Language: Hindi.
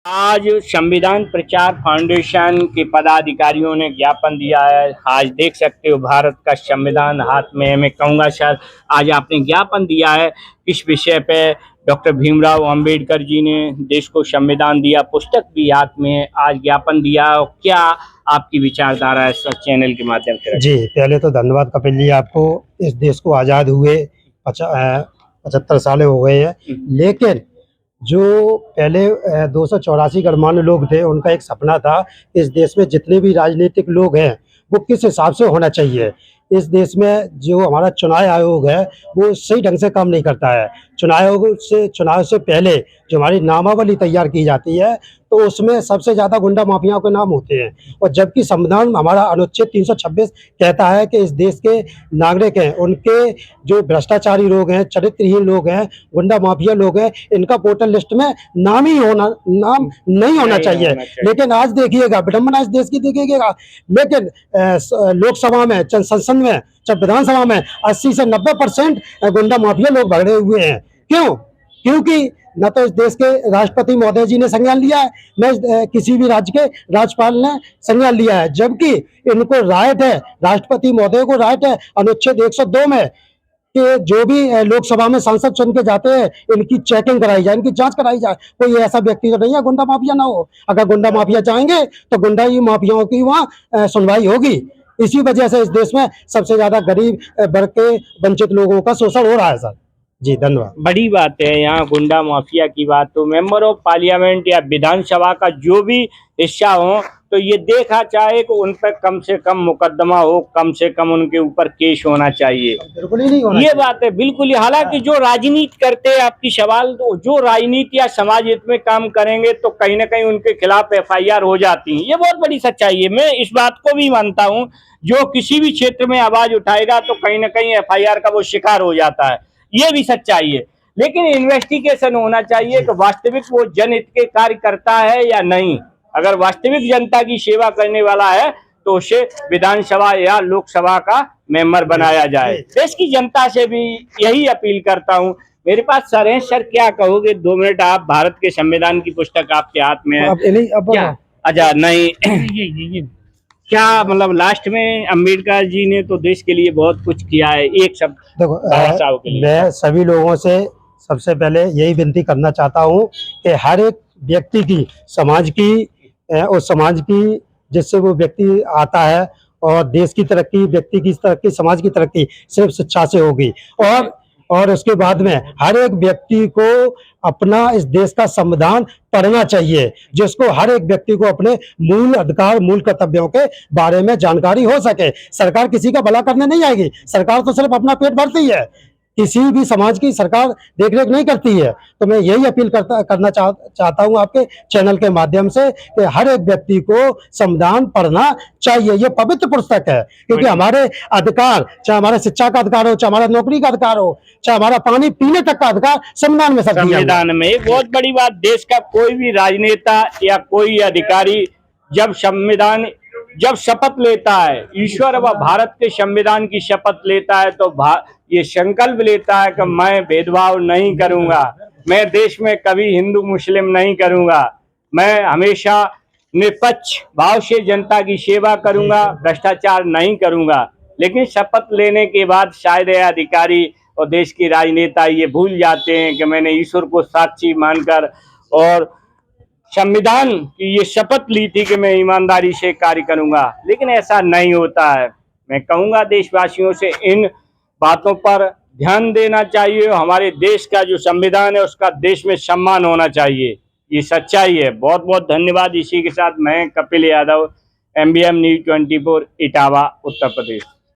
आज संविधान प्रचार फाउंडेशन के पदाधिकारियों ने ज्ञापन दिया है। आज देख सकते हो भारत का संविधान हाथ में है। मैं कहूँगा सर, आज आपने ज्ञापन दिया है किस विषय पे? डॉक्टर भीमराव अंबेडकर जी ने देश को संविधान दिया, पुस्तक भी हाथ में है, आज ज्ञापन दिया। और क्या आपकी विचारधारा है सर चैनल के माध्यम से? जी, पहले तो धन्यवाद कपिल जी आपको। इस देश को आज़ाद हुए 75 साल हो गए हैं, लेकिन जो पहले 284 गणमान्य लोग थे, उनका एक सपना था इस देश में जितने भी राजनीतिक लोग हैं वो किस हिसाब से होना चाहिए। इस देश में जो हमारा चुनाव आयोग है वो सही ढंग से काम नहीं करता है। चुनाव से पहले जो हमारी नामावली तैयार की जाती है तो उसमें सबसे ज़्यादा गुंडा माफियाओं के नाम होते हैं, और जबकि संविधान हमारा अनुच्छेद 326 कहता है कि इस देश के नागरिक हैं, उनके जो भ्रष्टाचारी लोग हैं, चरित्रहीन लोग हैं, गुंडा माफिया लोग हैं, इनका वोटर लिस्ट में नाम नहीं होना चाहिए। लेकिन आज देखिएगा विडम्बना इस देश की देखिएगा, लेकिन लोकसभा में, संसद में, विधानसभा में 80 से 90% गुंडा माफिया लोग भरे हुए हैं। क्यों? क्योंकि न तो इस देश के राष्ट्रपति महोदय जी ने संज्ञान लिया है, न किसी भी राज्य के राज्यपाल ने संज्ञान लिया है, जबकि इनको राइट है, राष्ट्रपति महोदय को राइट है अनुच्छेद 102 में कि जो भी लोकसभा में सांसद चुन के जाते हैं इनकी चेकिंग कराई जाए, इनकी जांच कराई जाए। कोई ऐसा व्यक्ति तो नहीं है गुंडा माफिया ना हो। अगर गुंडा माफिया चाहेंगे तो गुंडा ही माफियाओं की वहाँ सुनवाई होगी। इसी वजह से इस देश में सबसे ज्यादा गरीब वर्ग के वंचित लोगों का शोषण हो रहा है सर। जी धन्यवाद। बड़ी बात है यहाँ गुंडा माफिया की बात, तो मेंबर ऑफ पार्लियामेंट या विधानसभा का जो भी हिस्सा हो तो ये देखा चाहे कि उन पर कम से कम मुकदमा हो, कम से कम उनके ऊपर केस होना चाहिए। बिल्कुल ही नहीं होना ये बात है, बिल्कुल ही। हालांकि जो राजनीति करते हैं, आपकी सवाल, जो राजनीति या समाज हित में काम करेंगे तो कहीं ना कहीं उनके खिलाफ FIR हो जाती है। ये बहुत बड़ी सच्चाई है, मैं इस बात को भी मानता हूँ। जो किसी भी क्षेत्र में आवाज उठाएगा तो कहीं ना कहीं FIR का वो शिकार हो जाता है, ये भी सच्चाई है। लेकिन इन्वेस्टिगेशन होना चाहिए कि वास्तविक वो जनहित के कार्य करता है या नहीं। अगर वास्तविक जनता की सेवा करने वाला है तो उसे विधानसभा या लोकसभा का मेंबर बनाया जाए। देश की जनता से भी यही अपील करता हूं। मेरे पास सर हैं, सर क्या कहोगे? 2 मिनट। आप, भारत के संविधान की पुस्तक आपके हाथ में है, क्या? अच्छा, नहीं क्या मतलब लास्ट में अंबेडकर जी ने तो देश के लिए बहुत कुछ किया है, एक शब्द देखो, मैं सभी लोगों से सबसे पहले यही विनती करना चाहता हूँ कि हर एक व्यक्ति की, समाज की और समाज की जिससे वो व्यक्ति आता है, और देश की तरक्की, व्यक्ति की तरक्की, समाज की तरक्की सिर्फ शिक्षा से होगी। और उसके बाद में हर एक व्यक्ति को अपना इस देश का संविधान पढ़ना चाहिए, जिसको हर एक व्यक्ति को अपने मूल अधिकार, मूल कर्तव्यों के बारे में जानकारी हो सके। सरकार किसी का भला करने नहीं आएगी, सरकार तो सिर्फ अपना पेट भरती है, किसी भी समाज की सरकार देखरेख नहीं करती है। तो मैं यही अपील करना चाहता हूं आपके चैनल के माध्यम से कि हर एक व्यक्ति को संविधान पढ़ना चाहिए। ये पवित्र पुस्तक है, क्योंकि हमारे अधिकार, चाहे हमारे शिक्षा का अधिकार हो, चाहे हमारा नौकरी का अधिकार हो, चाहे हमारा पानी पीने तक का अधिकार संविधान में, संविधान में। एक बहुत बड़ी बात, देश का कोई भी राजनेता या कोई अधिकारी जब शपथ लेता है, ईश्वर व भारत के संविधान की शपथ लेता है, तो ये संकल्प लेता है कि मैं भेदभाव नहीं करूंगा, मैं देश में कभी हिंदू मुस्लिम नहीं करूंगा, मैं हमेशा निष्पक्ष भाव से जनता की सेवा करूंगा, भ्रष्टाचार नहीं करूंगा। लेकिन शपथ लेने के बाद शायद ये अधिकारी और देश के राजनेता ये भूल जाते हैं कि मैंने ईश्वर को साक्षी मानकर और संविधान की ये शपथ ली थी कि मैं ईमानदारी से कार्य करूंगा, लेकिन ऐसा नहीं होता है। मैं कहूंगा देशवासियों से इन बातों पर ध्यान देना चाहिए। हमारे देश का जो संविधान है उसका देश में सम्मान होना चाहिए, ये सच्चाई है। बहुत बहुत धन्यवाद। इसी के साथ मैं कपिल यादव, MBM न्यूज़ 24, इटावा, उत्तर प्रदेश।